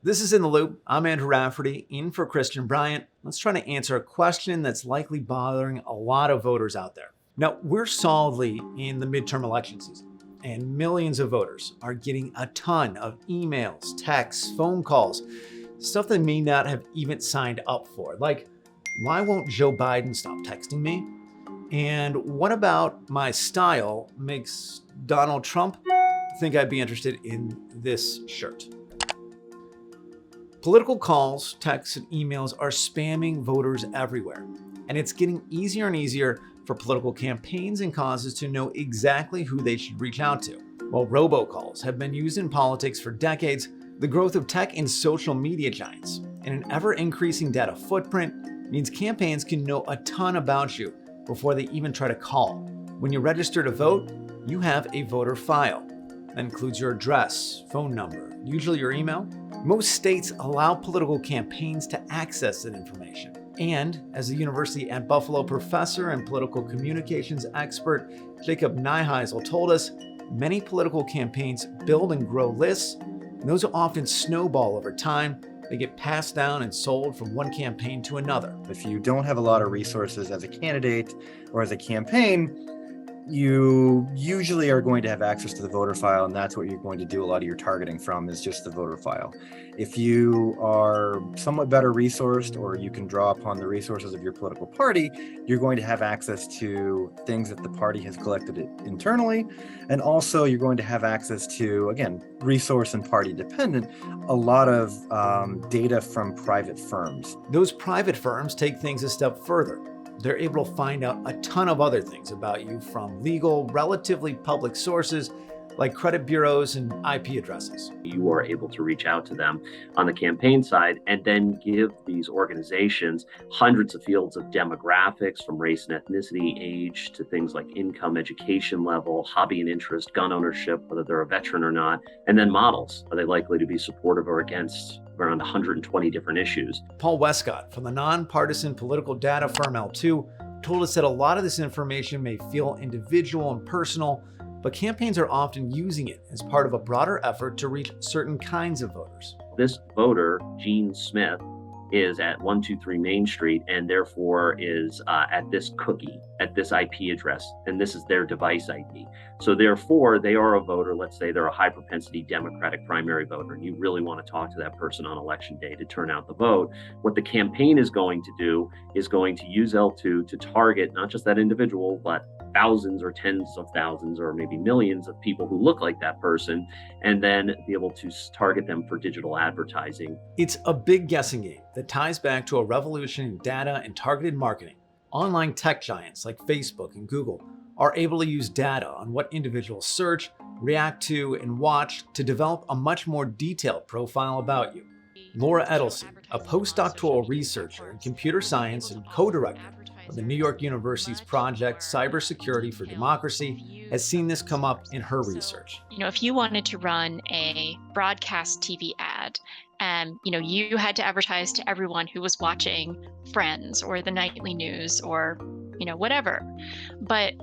This is In the Loop. I'm Andrew Rafferty, in for Christian Bryant. Let's try to answer a question that's likely bothering a lot of voters out there. Now, we're solidly in the midterm election season, and millions of voters are getting a ton of emails, texts, phone calls, stuff they may not have even signed up for. Like, why won't Joe Biden stop texting me? And what about my style makes Donald Trump think I'd be interested in this shirt? Political calls, texts, and emails are spamming voters everywhere, and it's getting easier and easier for political campaigns and causes to know exactly who they should reach out to. While robocalls have been used in politics for decades, the growth of tech and social media giants and an ever-increasing data footprint means campaigns can know a ton about you before they even try to call. When you register to vote, you have a voter file. That includes your address, phone number, usually your email. Most states allow political campaigns to access that information. And as the University at Buffalo professor and political communications expert Jacob Neiheisel told us, many political campaigns build and grow lists, and those often snowball over time. They get passed down and sold from one campaign to another. If you don't have a lot of resources as a candidate or as a campaign, you usually are going to have access to the voter file, and that's what you're going to do a lot of your targeting from, is just the voter file. If you are somewhat better resourced, or you can draw upon the resources of your political party, you're going to have access to things that the party has collected internally. And also you're going to have access to, again, resource and party dependent, a lot of data from private firms. Those private firms take things a step further. They're able to find out a ton of other things about you from legal, relatively public sources like credit bureaus and IP addresses. You are able to reach out to them on the campaign side and then give these organizations hundreds of fields of demographics, from race and ethnicity, age, to things like income, education level, hobby and interest, gun ownership, whether they're a veteran or not, and then models. Are they likely to be supportive or against around 120 different issues? Paul Westcott from the nonpartisan political data firm L2 told us that a lot of this information may feel individual and personal, but campaigns are often using it as part of a broader effort to reach certain kinds of voters. This voter, Gene Smith, is at 123 Main Street and therefore is at this cookie, at this IP address, and this is their device ID. So therefore, they are a voter. Let's say they're a high propensity Democratic primary voter, and you really want to talk to that person on election day to turn out the vote. What the campaign is going to do is going to use L2 to target not just that individual, but thousands or tens of thousands or maybe millions of people who look like that person, and then be able to target them for digital advertising. It's a big guessing game that ties back to a revolution in data and targeted marketing. Online tech giants like Facebook and Google are able to use data on what individuals search, react to, and watch to develop a much more detailed profile about you. Laura Edelstein, a postdoctoral researcher in computer science and co-director of the New York University's project Cybersecurity for Democracy, has seen this come up in her research. If you wanted to run a broadcast TV ad, you had to advertise to everyone who was watching Friends or the nightly news or, whatever. But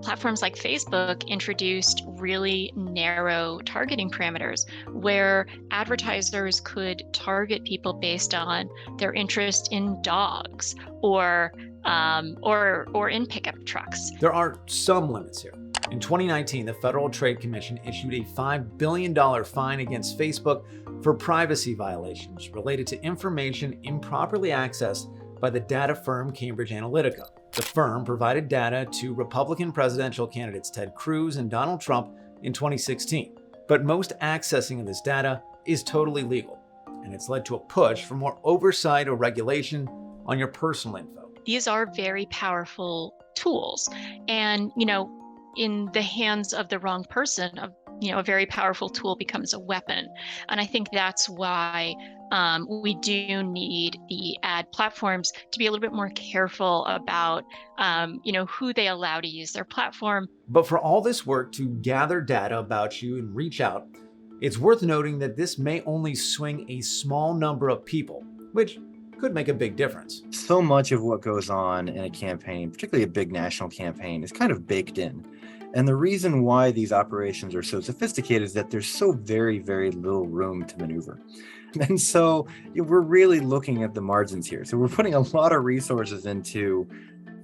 platforms like Facebook introduced really narrow targeting parameters where advertisers could target people based on their interest in dogs or in pickup trucks. There are some limits here. In 2019, the Federal Trade Commission issued a $5 billion fine against Facebook for privacy violations related to information improperly accessed by the data firm Cambridge Analytica. The firm provided data to Republican presidential candidates Ted Cruz and Donald Trump in 2016. But most accessing of this data is totally legal, and it's led to a push for more oversight or regulation on your personal info. These are very powerful tools, and in the hands of the wrong person, a very powerful tool becomes a weapon. And I think that's why we do need the ad platforms to be a little bit more careful about, who they allow to use their platform. But for all this work to gather data about you and reach out, it's worth noting that this may only swing a small number of people, which could make a big difference. So much of what goes on in a campaign, particularly a big national campaign, is kind of baked in. And the reason why these operations are so sophisticated is that there's so very, very little room to maneuver. And so we're really looking at the margins here. So we're putting a lot of resources into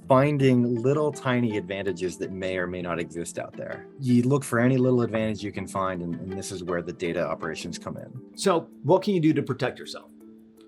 finding little tiny advantages that may or may not exist out there. You look for any little advantage you can find, and this is where the data operations come in. So what can you do to protect yourself?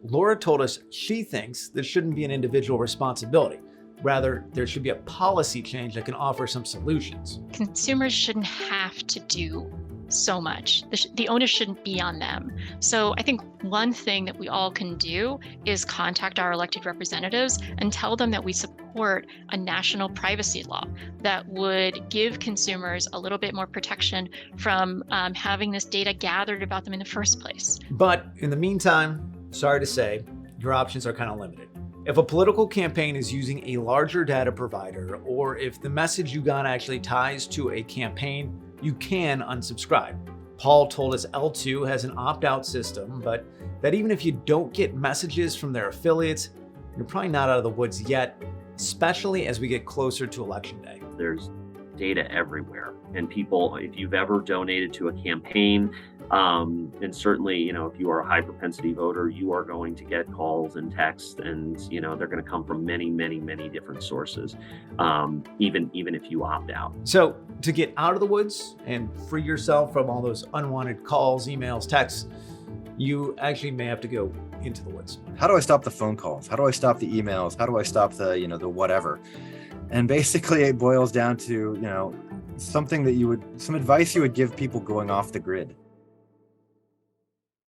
Laura told us she thinks this shouldn't be an individual responsibility. Rather, there should be a policy change that can offer some solutions. Consumers shouldn't have to do so much. The onus shouldn't be on them. So I think one thing that we all can do is contact our elected representatives and tell them that we support a national privacy law that would give consumers a little bit more protection from having this data gathered about them in the first place. But in the meantime, sorry to say, your options are kind of limited. If a political campaign is using a larger data provider, or if the message you got actually ties to a campaign, you can unsubscribe. Paul told us L2 has an opt-out system, but that even if you don't get messages from their affiliates, you're probably not out of the woods yet, especially as we get closer to election day. There's data everywhere, and people, if you've ever donated to a campaign, and certainly, if you are a high propensity voter, you are going to get calls and texts, and they're going to come from many, many, many different sources, even if you opt out. So to get out of the woods and free yourself from all those unwanted calls, emails, texts, you actually may have to go into the woods. How do I stop the phone calls? How do I stop the emails? How do I stop the the whatever? And basically it boils down to some advice you would give people going off the grid.